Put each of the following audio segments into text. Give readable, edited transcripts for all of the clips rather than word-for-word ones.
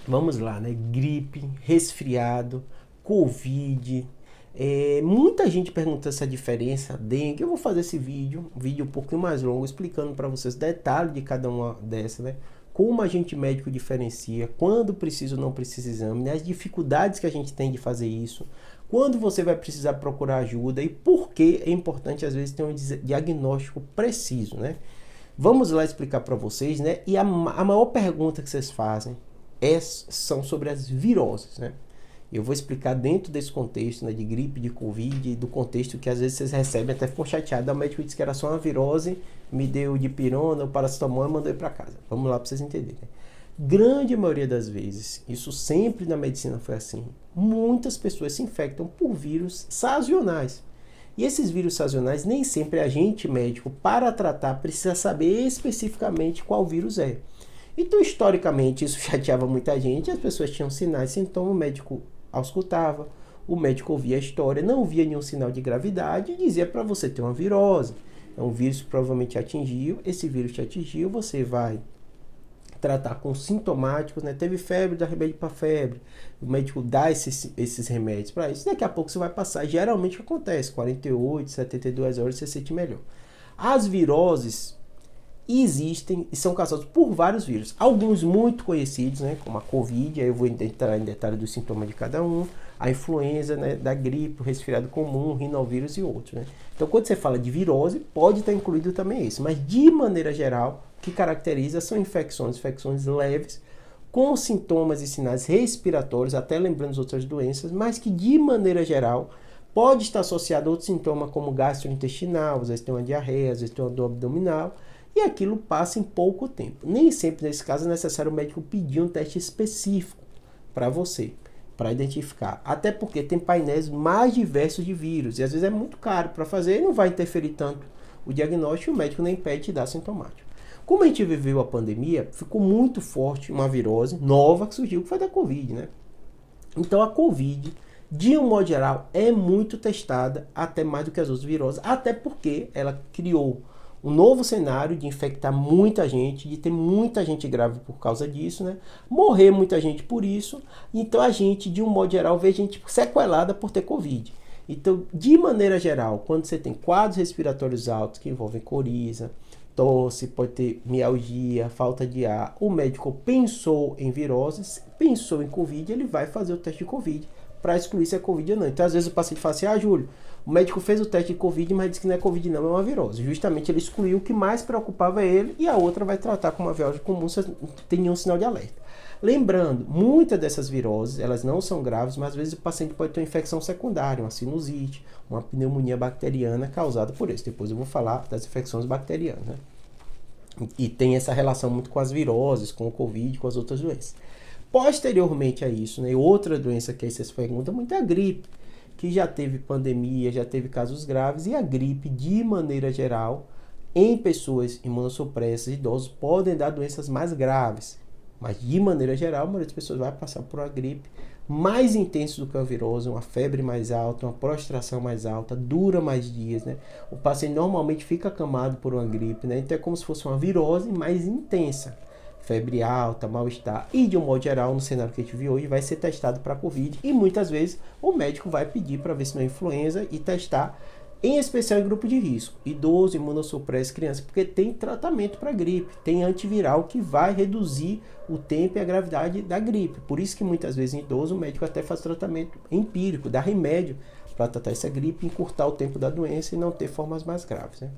Vamos lá, né? Gripe, resfriado, Covid. Muita gente pergunta essa diferença, dengue. Eu vou fazer esse um vídeo um pouquinho mais longo, explicando para vocês detalhes de cada uma dessas, né? Como a gente médico diferencia, quando precisa ou não precisa exame, né? As dificuldades que a gente tem de fazer isso, quando você vai precisar procurar ajuda e por que é importante às vezes ter um diagnóstico preciso, né? Vamos lá explicar para vocês, né? E a maior pergunta que vocês fazem são sobre as viroses, né? Eu vou explicar dentro desse contexto, né, de gripe, de Covid, do contexto que às vezes vocês recebem, até ficam chateados. O médico disse que era só uma virose, me deu dipirona, o paracetamol e mandou ir para casa. Vamos lá para vocês entenderem. Grande maioria das vezes, isso sempre na medicina foi assim, muitas pessoas se infectam por vírus sazonais. E esses vírus sazonais, nem sempre a gente médico, para tratar, precisa saber especificamente qual vírus é. Então, historicamente, isso chateava muita gente, as pessoas tinham sinais, sintomas, o médico auscultava, o médico ouvia a história, não via nenhum sinal de gravidade e dizia para você ter uma virose. É um vírus que provavelmente atingiu, esse vírus te atingiu, você vai tratar com sintomáticos, né? Teve febre, dá remédio para febre. O médico dá esses remédios para isso. Daqui a pouco você vai passar. Geralmente o que acontece? 48, 72 horas você se sente melhor. As viroses existem e são causadas por vários vírus. Alguns muito conhecidos, né? Como a Covid, aí eu vou entrar em detalhe dos sintomas de cada um. A influenza, né? Da gripe, o resfriado comum, o rinovírus e outros, né? Então, quando você fala de virose, pode estar incluído também isso. Mas, de maneira geral, o que caracteriza são infecções leves, com sintomas e sinais respiratórios, até lembrando as outras doenças, mas que, de maneira geral, pode estar associado a outros sintomas como gastrointestinal, às vezes tem uma diarreia, às vezes tem uma dor abdominal, e aquilo passa em pouco tempo. Nem sempre, nesse caso, é necessário o médico pedir um teste específico para você, para identificar. Até porque tem painéis mais diversos de vírus, e às vezes é muito caro para fazer e não vai interferir tanto o diagnóstico, e o médico nem pede de dar sintomático. Como a gente viveu a pandemia, ficou muito forte uma virose nova que surgiu, que foi da Covid, né? Então a Covid, de um modo geral, é muito testada, até mais do que as outras viroses, até porque ela criou um novo cenário de infectar muita gente, de ter muita gente grave por causa disso, né? Morrer muita gente por isso. Então a gente, de um modo geral, vê gente sequelada por ter Covid. Então, de maneira geral, quando você tem quadros respiratórios altos que envolvem coriza, tosse, pode ter mialgia, falta de ar, o médico pensou em viroses, pensou em Covid, ele vai fazer o teste de Covid para excluir se é Covid ou não. Então, às vezes o paciente fala assim, Júlio, o médico fez o teste de Covid, mas disse que não é Covid não, é uma virose. Justamente ele excluiu o que mais preocupava ele e a outra vai tratar com uma virose comum se tem nenhum sinal de alerta. Lembrando, muitas dessas viroses, elas não são graves, mas às vezes o paciente pode ter uma infecção secundária, uma sinusite, uma pneumonia bacteriana causada por isso. Depois eu vou falar das infecções bacterianas, né? E tem essa relação muito com as viroses, com o Covid, com as outras doenças. Posteriormente a isso, né, outra doença que aí vocês perguntam muito é a gripe, que já teve pandemia, já teve casos graves, e a gripe, de maneira geral, em pessoas imunossupressas, idosos, podem dar doenças mais graves. Mas, de maneira geral, a maioria das pessoas vai passar por uma gripe mais intensa do que a virose, uma febre mais alta, uma prostração mais alta, dura mais dias, né? O paciente normalmente fica acamado por uma gripe, né? Então é como se fosse uma virose mais intensa. Febre alta, mal-estar e, de um modo geral, no cenário que a gente viu hoje, vai ser testado para Covid e muitas vezes o médico vai pedir para ver se não é influenza e testar, em especial em grupo de risco, idoso, imunossupresso, criança, porque tem tratamento para gripe, tem antiviral que vai reduzir o tempo e a gravidade da gripe. Por isso que muitas vezes em idoso o médico até faz tratamento empírico, dá remédio para tratar essa gripe, encurtar o tempo da doença e não ter formas mais graves, né?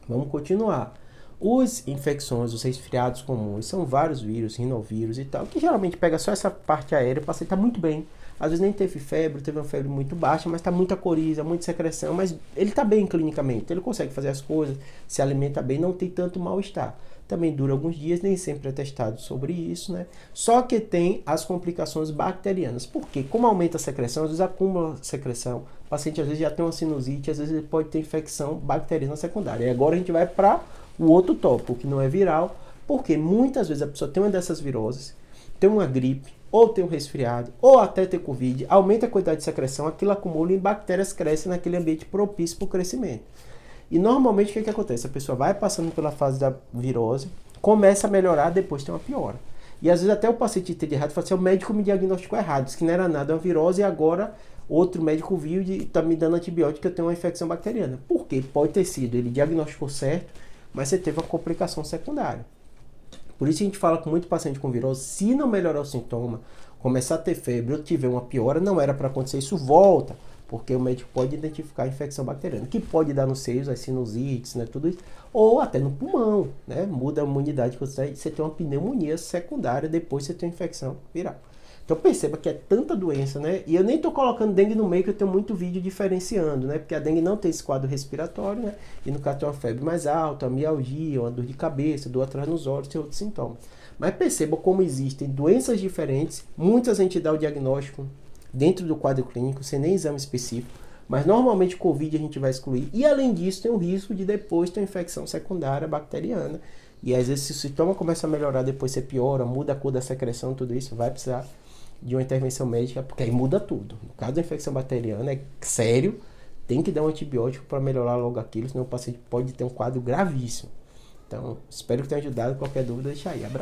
Vamos continuar. Os infecções, os resfriados comuns, são vários vírus, rinovírus e tal, que geralmente pega só essa parte aérea, o paciente está muito bem. Às vezes nem teve febre, teve uma febre muito baixa, mas está muita coriza, muita secreção, mas ele está bem clinicamente, ele consegue fazer as coisas, se alimenta bem, não tem tanto mal-estar. Também dura alguns dias, nem sempre é testado sobre isso, né? Só que tem as complicações bacterianas. Por quê? Como aumenta a secreção, às vezes acumula secreção, o paciente às vezes já tem uma sinusite, às vezes ele pode ter infecção bacteriana secundária. E agora a gente vai para o outro tópico, que não é viral, porque muitas vezes a pessoa tem uma dessas viroses, tem uma gripe, ou tem um resfriado, ou até ter Covid, aumenta a quantidade de secreção, aquilo acumula e bactérias crescem naquele ambiente propício para o crescimento. E normalmente o que acontece? A pessoa vai passando pela fase da virose, começa a melhorar, depois tem uma piora. E às vezes até o paciente entende errado, fala assim, o médico me diagnosticou errado, disse que não era nada, é uma virose, e agora outro médico viu e está me dando antibiótico que eu tenho uma infecção bacteriana. Por quê? Pode ter sido, ele diagnosticou certo, mas você teve uma complicação secundária. Por isso a gente fala com muito paciente com virose, se não melhorar o sintoma, começar a ter febre ou tiver uma piora, não era para acontecer isso, volta, porque o médico pode identificar a infecção bacteriana, que pode dar nos seios, as sinusites, né, tudo isso, ou até no pulmão, né, muda a imunidade que você tem uma pneumonia secundária, depois você tem uma infecção viral. Então perceba que é tanta doença, né? E eu nem tô colocando dengue no meio, que eu tenho muito vídeo diferenciando, né? Porque a dengue não tem esse quadro respiratório, né? E no caso tem uma febre mais alta, uma mialgia, uma dor de cabeça, dor atrás nos olhos, tem outros sintomas. Mas perceba como existem doenças diferentes, muitas a gente dá o diagnóstico dentro do quadro clínico, sem nem exame específico, mas normalmente o Covid a gente vai excluir. E além disso, tem o risco de depois ter uma infecção secundária bacteriana. E às vezes se o sintoma começa a melhorar, depois você piora, muda a cor da secreção, tudo isso, vai precisar de uma intervenção médica, porque aí muda tudo. No caso da infecção bacteriana, é sério, tem que dar um antibiótico para melhorar logo aquilo, senão o paciente pode ter um quadro gravíssimo. Então, espero que tenha ajudado. Qualquer dúvida, deixa aí. Abraço.